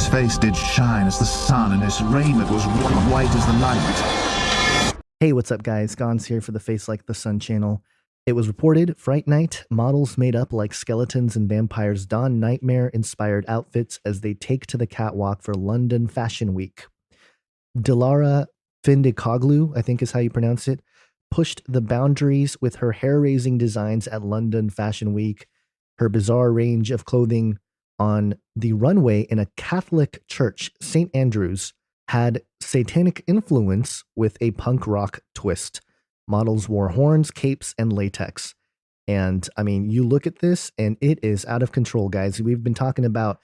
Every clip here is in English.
His face did shine as the sun, and his raiment was white as the night. Hey, what's up guys? Gons here for the Face Like the Sun channel. It was reported Fright Night, models made up like skeletons and vampires don nightmare-inspired outfits as they take to the catwalk for London Fashion Week. Dilara Findikoglu, I think is how you pronounce it, pushed the boundaries with her hair-raising designs at London Fashion Week. Her bizarre range of clothing on the runway in a Catholic church, St. Andrew's, had satanic influence with a punk rock twist. Models wore horns, capes, and latex. And I mean, you look at this and it is out of control, guys. We've been talking about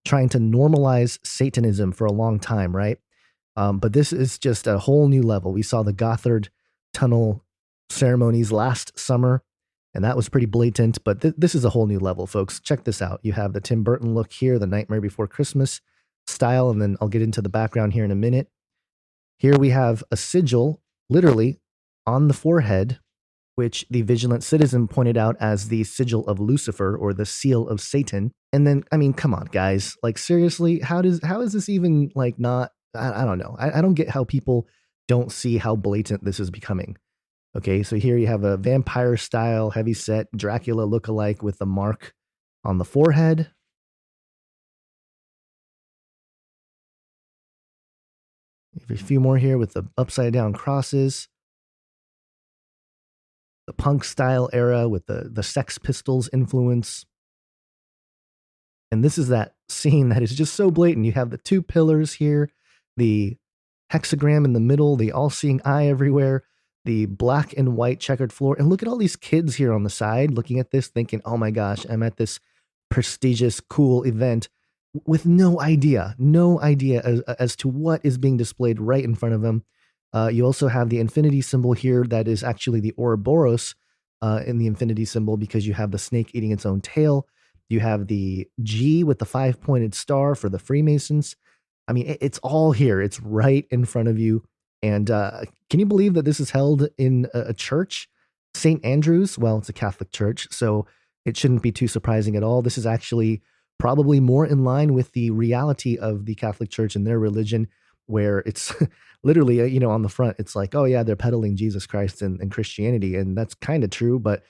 trying to normalize Satanism for a long time, right? But this is just a whole new level. We saw the Gothard Tunnel ceremonies last summer, and that was pretty blatant, but this is a whole new level, folks. Check this out. You have the Tim Burton look here, the Nightmare Before Christmas style, and then I'll get into the background here in a minute. Here we have a sigil, literally, on the forehead, which the Vigilant Citizen pointed out as the sigil of Lucifer, or the seal of Satan. And then, I mean, come on, guys. Like, seriously, how is this even, like, not, I don't know. I don't get how people don't see how blatant this is becoming. Okay, so here you have a vampire-style, heavy-set Dracula lookalike with the mark on the forehead. A few more here with the upside-down crosses. The punk-style era with the Sex Pistols influence. And this is that scene that is just so blatant. You have the two pillars here, the hexagram in the middle, the all-seeing eye everywhere, the black and white checkered floor. And look at all these kids here on the side looking at this thinking, oh my gosh, I'm at this prestigious, cool event with no idea as to what is being displayed right in front of them. You also have the infinity symbol here that is actually the Ouroboros in the infinity symbol because you have the snake eating its own tail. You have the G with the 5-pointed star for the Freemasons. I mean, it's all here. It's right in front of you. And can you believe that this is held in a church? St. Andrew's? Well, it's a Catholic church, so it shouldn't be too surprising at all. This is actually probably more in line with the reality of the Catholic Church and their religion, where it's literally, you know, on the front, it's like, oh yeah, they're peddling Jesus Christ and Christianity. And that's kind of true. But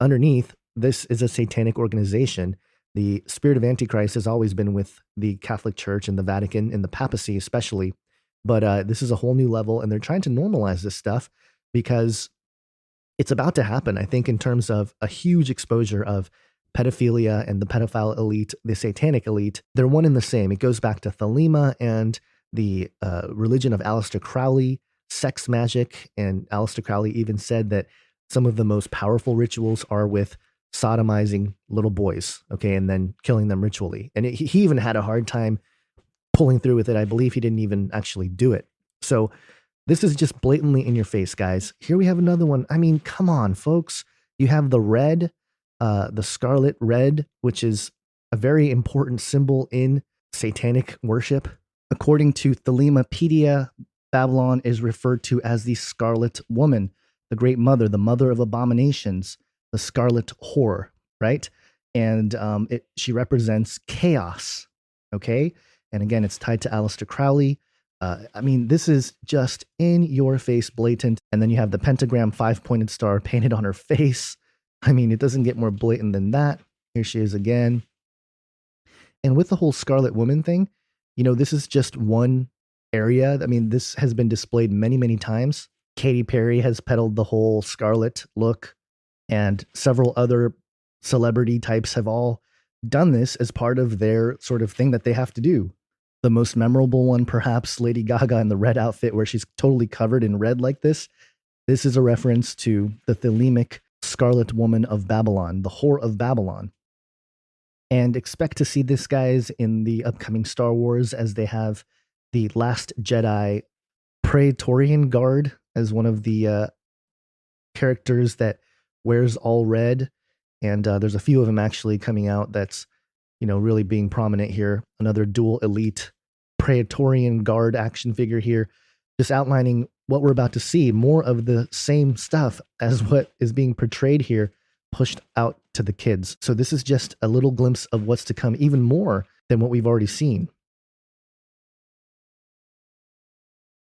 underneath, this is a satanic organization. The spirit of Antichrist has always been with the Catholic Church and the Vatican and the papacy especially. But this is a whole new level, and they're trying to normalize this stuff because it's about to happen, I think, in terms of a huge exposure of pedophilia and the pedophile elite, the satanic elite. They're one and the same. It goes back to Thelema and the religion of Aleister Crowley, sex magic, and Aleister Crowley even said that some of the most powerful rituals are with sodomizing little boys, okay, and then killing them ritually. And he even had a hard time pulling through with it. I believe he didn't even actually do it. So this is just blatantly in your face, guys. Here we have another one. I mean, come on, folks. You have the red, the scarlet red, which is a very important symbol in satanic worship. According to Thelemapedia, Babylon is referred to as the Scarlet Woman, the Great Mother, the Mother of Abominations, the Scarlet Whore, right? And she represents chaos, okay? And again, it's tied to Aleister Crowley. I mean, this is just in your face, blatant. And then you have the pentagram 5-pointed star painted on her face. I mean, it doesn't get more blatant than that. Here she is again. And with the whole Scarlet Woman thing, you know, this is just one area. I mean, this has been displayed many, many times. Katy Perry has peddled the whole scarlet look, and several other celebrity types have all done this as part of their sort of thing that they have to do. The most memorable one, perhaps Lady Gaga in the red outfit where she's totally covered in red like this. This is a reference to the Thelemic Scarlet Woman of Babylon, the Whore of Babylon. And expect to see this, guys, in the upcoming Star Wars, as they have the Last Jedi Praetorian Guard as one of the characters that wears all red. And there's a few of them actually coming out that's, you know, really being prominent here. Another dual elite Praetorian Guard action figure here, just outlining what we're about to see. More of the same stuff as what is being portrayed here, pushed out to the kids. So this is just a little glimpse of what's to come, even more than what we've already seen.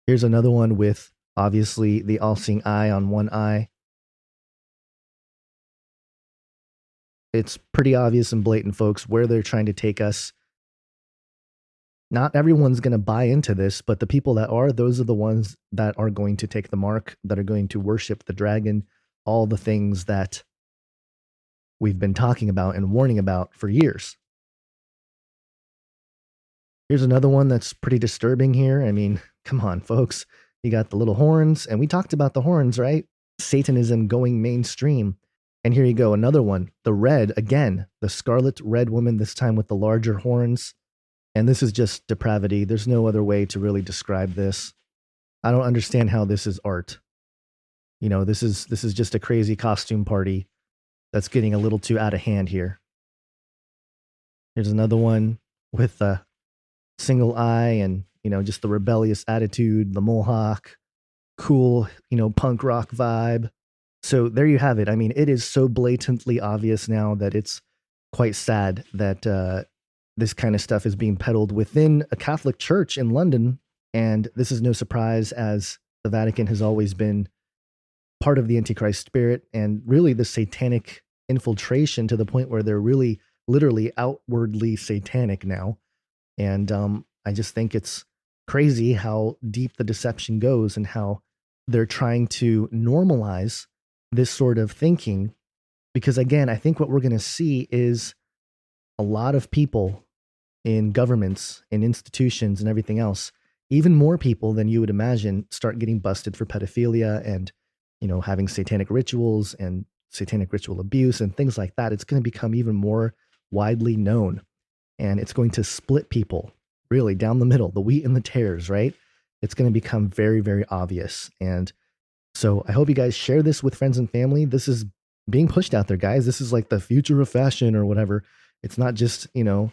Here's another one with obviously the all-seeing eye on one eye. It's pretty obvious and blatant, folks, where they're trying to take us. Not everyone's going to buy into this, but the people that are, those are the ones that are going to take the mark, that are going to worship the dragon, all the things that we've been talking about and warning about for years. Here's another one that's pretty disturbing here. I mean, come on, folks. You got the little horns, and we talked about the horns, right? Satanism going mainstream. And here you go, another one. The red, again, the scarlet red woman, this time with the larger horns. And this is just depravity. There's no other way to really describe this. I don't understand how this is art. You know, this is just a crazy costume party that's getting a little too out of hand here. Here's another one with a single eye and, you know, just the rebellious attitude, the mohawk, cool, you know, punk rock vibe. So there you have it. I mean, it is so blatantly obvious now that it's quite sad that this kind of stuff is being peddled within a Catholic church in London. And this is no surprise, as the Vatican has always been part of the Antichrist spirit and really the satanic infiltration, to the point where they're really literally outwardly satanic now. And I just think it's crazy how deep the deception goes and how they're trying to normalize this sort of thinking. Because again, I think what we're going to see is a lot of people in governments, in institutions and everything else, even more people than you would imagine, start getting busted for pedophilia and, you know, having satanic rituals and satanic ritual abuse and things like that. It's going to become even more widely known, and it's going to split people really down the middle, the wheat and the tares, right? It's going to become very, very obvious. And so I hope you guys share this with friends and family. This is being pushed out there, guys. This is like the future of fashion or whatever. It's not just, you know,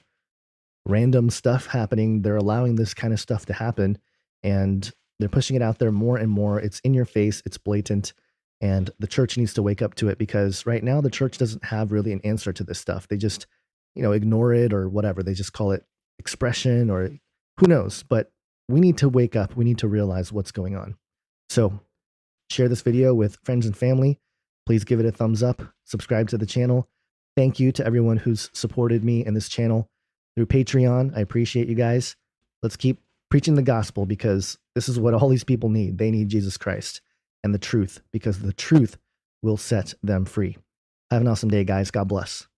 random stuff happening. They're allowing this kind of stuff to happen, and they're pushing it out there more and more. It's in your face. It's blatant. And the church needs to wake up to it, because right now the church doesn't have really an answer to this stuff. They just, you know, ignore it or whatever. They just call it expression or who knows. But we need to wake up. We need to realize what's going on. So share this video with friends and family. Please give it a thumbs up. Subscribe to the channel. Thank you to everyone who's supported me and this channel through Patreon. I appreciate you guys. Let's keep preaching the gospel, because this is what all these people need. They need Jesus Christ and the truth, because the truth will set them free. Have an awesome day, guys. God bless.